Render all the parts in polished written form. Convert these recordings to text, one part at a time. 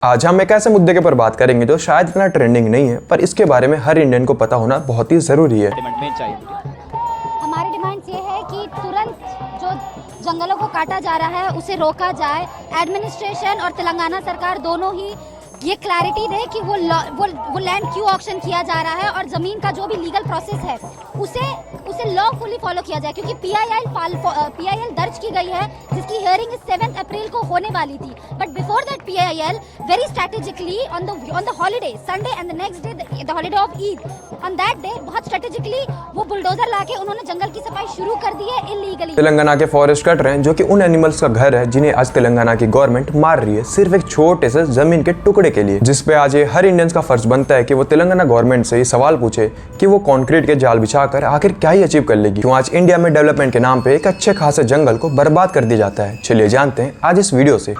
आज हम एक ऐसे मुद्दे के ऊपर बात करेंगे जो शायद इतना ट्रेंडिंग नहीं है, पर इसके बारे में हर इंडियन को पता होना बहुत ही ज़रूरी है। हमारी डिमांड्स ये है कि तुरंत जो जंगलों को काटा जा रहा है उसे रोका जाए। एडमिनिस्ट्रेशन और तेलंगाना सरकार दोनों ही ये क्लैरिटी दे कि वो लैंड क्यों ऑक्शन किया जा रहा है और ज़मीन का जो भी लीगल प्रोसेस है उसे लॉफुली फॉलो किया जाए, क्योंकि PIL दर्ज की गई है जिसकी हियरिंग 7 अप्रैल को होने वाली थी। But before that PIL very strategically on the holiday Sunday and the next day the holiday of Eid, on that day बहुत स्ट्रेटेजिकली वो बुलडोजर लाके उन्होंने जंगल की सफाई शुरू कर दी है इलीगली। तेलंगाना के फॉरेस्ट कट रहे हैं जो कि उन एनिमल्स का घर है जिन्हें आज तेलंगाना की गवर्नमेंट मार रही है सिर्फ एक छोटे से जमीन के टुकड़े के लिए, जिसपे आज ये हर इंडियंस का फर्ज बनता है कि वो तेलंगाना गवर्नमेंट से ये सवाल पूछे कि वो कंक्रीट के जाल बिछाकर आखिर क्या ही अचीव कर लेगी। क्यों आज इंडिया में डेवलपमेंट के नाम पे एक अच्छे खासे जंगल को बर्बाद कर दिया जाता है। चलिए जानते हैं आज इस वीडियो से।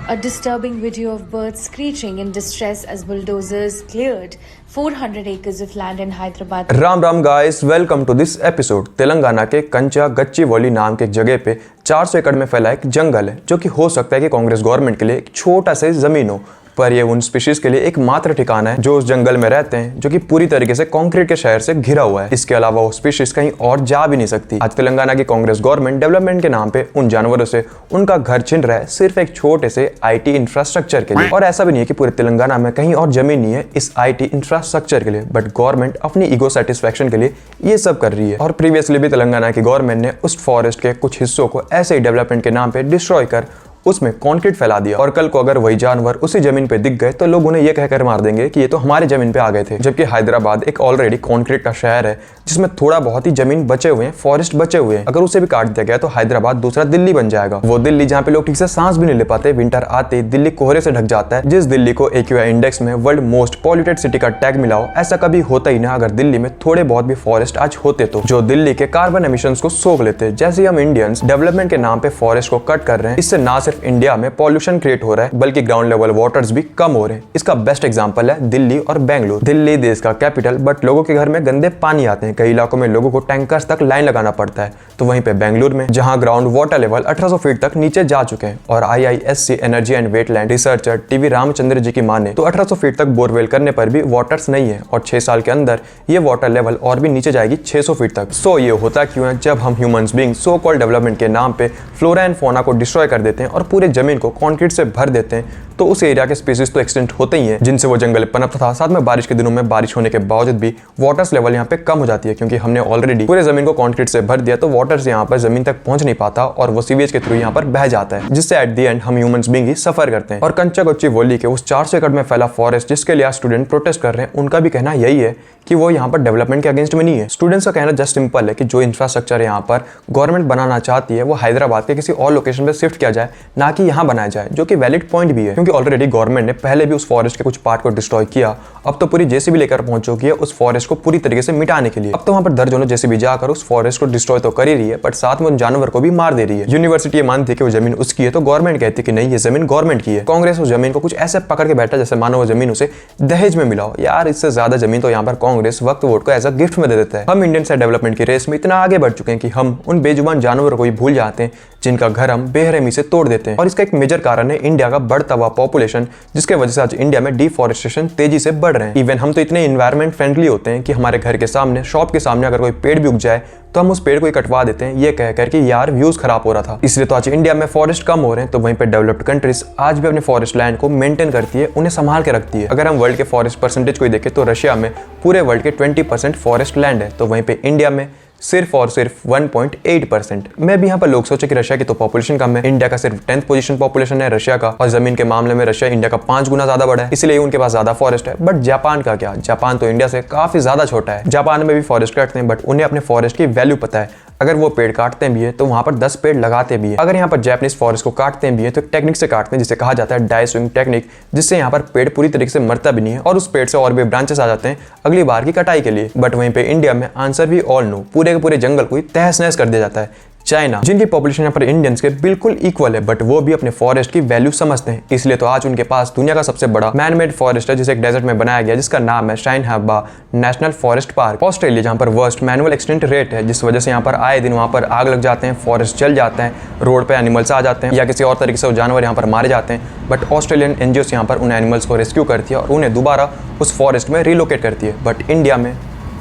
A disturbing video of birds screeching in distress as bulldozers cleared 400 acres of land in Hyderabad. Ram Ram guys, welcome to this episode. Telangana के कंचा गच्चीवली नाम के एक जगह पे 400 एकड़ में फैला एक जंगल है जो कि हो सकता है कि कांग्रेस गवर्नमेंट के लिए एक छोटा सा जमीन हो, पर ये उन स्पीशीज के लिए एकमात्र ठिकाना है जो उस जंगल में रहते हैं, जो कि पूरी तरीके से कंक्रीट के शहर से घिरा हुआ है। इसके अलावा वो स्पीशीज कहीं और जा भी नहीं सकती। आज तेलंगाना की कांग्रेस गवर्नमेंट डेवलपमेंट के नाम पे उन जानवरों से उनका घर छीन रहा है सिर्फ एक छोटे से IT इंफ्रास्ट्रक्चर के लिए। और ऐसा भी नहीं है कि पूरे तेलंगाना में कहीं और जमीन नहीं है इस IT इंफ्रास्ट्रक्चर के लिए, बट गवर्नमेंट अपनी ईगो सेटिस्फेक्शन के लिए ये सब कर रही है। और प्रीवियसली भी तेलंगाना की गवर्नमेंट ने उस फॉरेस्ट के कुछ हिस्सों को ऐसे ही डेवलपमेंट के नाम पे डिस्ट्रॉय कर उसमें कंक्रीट फैला दिया। और कल को अगर वही जानवर उसी जमीन पे दिख गए तो लोग उन्हें यह कहकर मार देंगे कि ये तो हमारे जमीन पे आ गए थे। जबकि हैदराबाद एक ऑलरेडी कंक्रीट का शहर है जिसमें थोड़ा बहुत ही जमीन बचे हुए हैं, फॉरेस्ट बचे हुए हैं। अगर उसे भी काट दिया गया तो हैदराबाद दूसरा दिल्ली बन जाएगा। वो दिल्ली जहाँ पे लोग ठीक से सांस भी नहीं ले पाते, विंटर आते दिल्ली कोहरे से ढक जाता है। जिस दिल्ली को AQI इंडेक्स में वर्ल्ड मोस्ट पॉल्यूटेड सिटी का टैग मिला हो, ऐसा कभी होता ही ना अगर दिल्ली में थोड़े बहुत भी फॉरेस्ट आज होते तो, जो दिल्ली के कार्बन एमिशंस को सोख लेते। जैसे हम इंडियंस डेवलपमेंट के नाम पे फॉरेस्ट को कट कर रहे हैं, इससे ना सिर्फ इंडिया में पॉल्यूशन क्रिएट हो रहा है बल्कि ग्राउंड लेवल वाटर्स भी कम हो रहे हैं। इसका बेस्ट एग्जांपल है दिल्ली और बेंगलुरु। दिल्ली देश का कैपिटल, बट लोगों के घर में गंदे पानी आते हैं। कई इलाकों में लोगों को टैंकर्स तक लाइन लगाना पड़ता है। तो वहीं पे बेंगलुरु में जहां ग्राउंड वाटर लेवल 1800 फीट तक नीचे जा चुके हैं और IISC energy and wetland researcher TV Ramachandra ji की माने तो 1800 फीट तक बोरवेल करने पर भी वाटर्स नहीं है और 6 साल के अंदर ये वाटर लेवल और भी नीचे जाएगी 600 फीट तक। सो ये होता क्यों है? जब हम humans being so called development के नाम पे फ्लोरा एंड फौना को डिस्ट्रॉय कर देते हैं और पूरे जमीन को कंक्रीट से भर देते हैं, तो उस एरिया के स्पीसीज तो एक्सटेंट होते ही हैं जिनसे वो जंगल पनपता था। साथ में बारिश के दिनों में बारिश होने के बावजूद भी वाटर्स लेवल यहाँ पे कम हो जाती है, क्योंकि हमने ऑलरेडी पूरे जमीन को कंक्रीट से भर दिया। तो वाटर्स यहाँ पर जमीन तक पहुंच नहीं पाता और वो सीवेज के थ्रू यहाँ पर बह जाता है, जिससे एट द एंड हम ह्यूमंस बीइंग ही सफर करते हैं। और कंचा गच्चीवली के उस 400 एकड़ में फैला फॉरेस्ट जिसके लिए स्टूडेंट प्रोटेस्ट कर रहे हैं, उनका भी कहना यही है कि वो यहाँ पर डेवलपमेंट के अगेंस्ट में नहीं है। स्टूडेंट्स का कहना जस्ट सिंपल है कि जो इंफ्रास्ट्रक्चर यहाँ पर गवर्नमेंट बनाना चाहती है वो हैदराबाद के किसी और लोकेशन पे शिफ्ट किया जाए, ना कि यहाँ बनाया जाए, जो कि वैलिड पॉइंट भी है। क्योंकि ऑलरेडी गवर्नमेंट ने पहले भी उस फॉरेस्ट के कुछ पार्ट को डिस्ट्रॉय किया, अब तो पूरी JCB लेकर पहुंच चुकी है उस फॉरेस्ट को पूरी तरीके से मिटाने के लिए। अब तो वहाँ पर दर्जनों JCB जाकर उस फॉरेस्ट को डिस्ट्रॉय तो कर ही रही है, बट साथ में उन जानवर को भी मार दे रही है। यूनिवर्सिटी ये मानती है कि वो जमीन उसकी है तो गवर्नमेंट कहती है कि नहीं, ये जमीन गवर्नमेंट की है। कांग्रेस उस जमीन को कुछ ऐसे पकड़ के बैठा जैसे मानो वो जमीन उसे दहेज में मिला हो। यार, इससे ज्यादा जमीन तो यहाँ पर कांग्रेस वक्त वोट को एज अ गिफ्ट में दे देता है। हम इंडियन से डेवलपमेंट की रेस में इतना आगे बढ़ चुके हैं कि हम उन बेजुबान जानवरों को ही भूल जाते हैं जिनका घर हम बेरहमी से तोड़ देते हैं। और इसका एक मेजर कारण है इंडिया का बढ़ता हुआ पॉपुलेशन, जिसके वजह से आज इंडिया में डिफॉरेस्टेशन तेजी से बढ़ रहे हैं। इवन हम तो इतने इन्वायरमेंट फ्रेंडली होते हैं कि हमारे घर के सामने, शॉप के सामने अगर कोई पेड़ भी उग जाए तो हम उस पेड़ को ही कटवा देते हैं, ये कहकर कि यार व्यूज खराब हो रहा था। इसलिए तो आज इंडिया में फॉरेस्ट कम हो रहे हैं। तो वहीं पे डेवलप्ड कंट्रीज आज भी अपने फॉरेस्ट लैंड को मेंटेन करती है, उन्हें संभाल के रखती है। अगर हम वर्ल्ड के फॉरेस्ट परसेंटेज को देखें तो रशिया में पूरे वर्ल्ड के 20% फॉरेस्ट लैंड है, तो वहीं पे इंडिया में सिर्फ और सिर्फ 1.8%। मैं भी यहाँ पर लोग सोचे कि रशिया की तो पॉपुलेशन कम है, इंडिया का सिर्फ 10th पोजीशन पॉपुलेशन है रशिया का, और जमीन के मामले में रशिया इंडिया का 5 गुना ज्यादा बड़ा है, इसलिए उनके पास ज्यादा फॉरेस्ट है। बट जापान का क्या? जापान तो इंडिया से काफी ज्यादा छोटा है। जापान में भी फॉरेस्ट काटते हैं, बट उन्हें अपने फॉरेस्ट की वैल्यू पता है। अगर वो पेड़ काटते भी है तो वहां पर 10 पेड़ लगाते भी है। अगर यहाँ पर जैपनीज फॉरेस्ट को काटते भी है तो एक टेक्निक से काटते हैं जिसे कहा जाता है डाई स्विंग टेक्निक, जिससे यहाँ पर पेड़ पूरी तरीके से मरता भी नहीं है और उस पेड़ से और भी ब्रांचेस आ जाते हैं अगली बार की कटाई के लिए। बट वहीं पे इंडिया में आंसर भी ऑल नो, पूरे के पूरे जंगल को तहस नहस कर दिया जाता है। चाइना, जिनकी पॉपुलेशन यहाँ पर इंडियंस के बिल्कुल इक्वल है, बट वो भी अपने फॉरेस्ट की वैल्यू समझते हैं। इसलिए तो आज उनके पास दुनिया का सबसे बड़ा मैनमेड फॉरेस्ट है, जिसे एक डेजर्ट में बनाया गया, जिसका नाम है शाइन हाबा नेशनल फॉरेस्ट पार्क। ऑस्ट्रेलिया, जहाँ पर वर्स्ट मैनुअल एक्सटेंट रेट है, जिस वजह से यहाँ पर आए दिन वहाँ पर आग लग जाते हैं, फॉरेस्ट जल जाते हैं, रोड पे एनिमल्स आ जाते हैं या किसी और तरीके से जानवर यहाँ पर मारे जाते हैं। बट ऑस्ट्रेलियन एनजीओस यहाँ पर उन एनिमल्स को रेस्क्यू करती है और उन्हें दोबारा उस फॉरेस्ट में रिलोकेट करती है। बट इंडिया में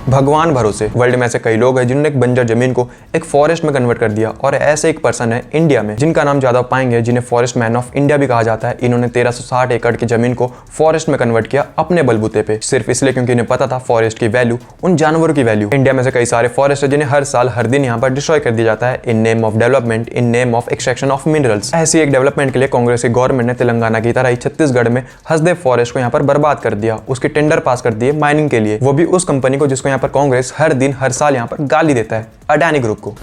भगवान भरोसे वर्ल्ड में ऐसे कई लोग हैं जिन्होंने एक बंजर जमीन को एक फॉरेस्ट में कन्वर्ट कर दिया, और ऐसे एक पर्सन है इंडिया में जिनका नाम ज्यादा पाएंगे, जिन्हें फॉरेस्ट मैन ऑफ इंडिया भी कहा जाता है। इन्होंने 1360 एकड़ की जमीन को फॉरेस्ट में कन्वर्ट किया अपने बलबूते पे, सिर्फ इसलिए क्योंकि इन्हें पता था फॉरेस्ट की वैल्यू, उन जानवरों की वैल्यू। इंडिया में से कई सारे फॉरेस्ट है जिन्हें हर साल हर दिन यहाँ पर डिस्ट्रॉय कर दिया जाता है in name of development, in name of extraction of minerals. ऐसी एक डेवलपमेंट के लिए कांग्रेस की गवर्नमेंट ने तेलंगाना की तरह ही छत्तीसगढ़ में हसदेव फॉरेस्ट को यहाँ पर बर्बाद कर दिया, उसके टेंडर पास कर दिए माइनिंग के लिए, वो भी उस कंपनी को जिसको यहाँ पर कांग्रेस हर दिन हर साल यहाँ पर गाली देता है, अडानी ग्रुप को।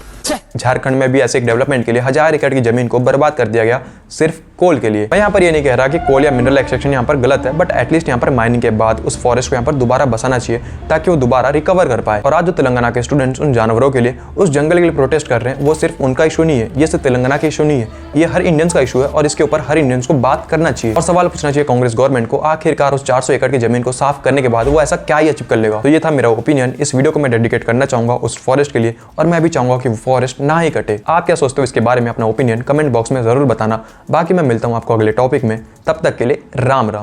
झारखंड में भी ऐसे एक डेवलपमेंट के लिए 1000 एकड़ की जमीन को बर्बाद कर दिया गया सिर्फ कोल के लिए। मैं यहाँ पर ये नहीं कह रहा कि कोल या मिनरल एक्सट्रैक्शन यहाँ पर गलत है, बट एटलीस्ट यहाँ पर माइनिंग के बाद उस फॉरेस्ट को यहाँ पर दोबारा बसाना चाहिए ताकि वो दोबारा रिकवर कर पाए। और आज जो तेलंगाना के स्टूडेंट्स उन जानवरों के लिए, उस जंगल के लिए प्रोटेस्ट कर रहे हैं, वो सिर्फ उनका इशू नहीं है, ये सिर्फ तेलंगाना का इशू नहीं है, ये हर इंडियंस का इशू है और इसके ऊपर हर इंडियंस को बात करना चाहिए और सवाल पूछना चाहिए कांग्रेस गवर्नमेंट को, आखिरकार उस 400 एकड़ की जमीन को साफ करने के बाद वो ऐसा क्या ही अचीव कर लेगा। तो ये था मेरा ओपिनियन। इस वीडियो को मैं डेडिकेट करना चाहूंगा उस फॉरेस्ट के लिए, और मैं भी चाहूंगा कि वो फॉरेस्ट ना ही कटे। आप क्या सोचते हो इसके बारे में? अपना ओपिनियन कमेंट बॉक्स में जरूर बताना। बाकी मैं मिलता हूं आपको अगले टॉपिक में, तब तक के लिए राम राम।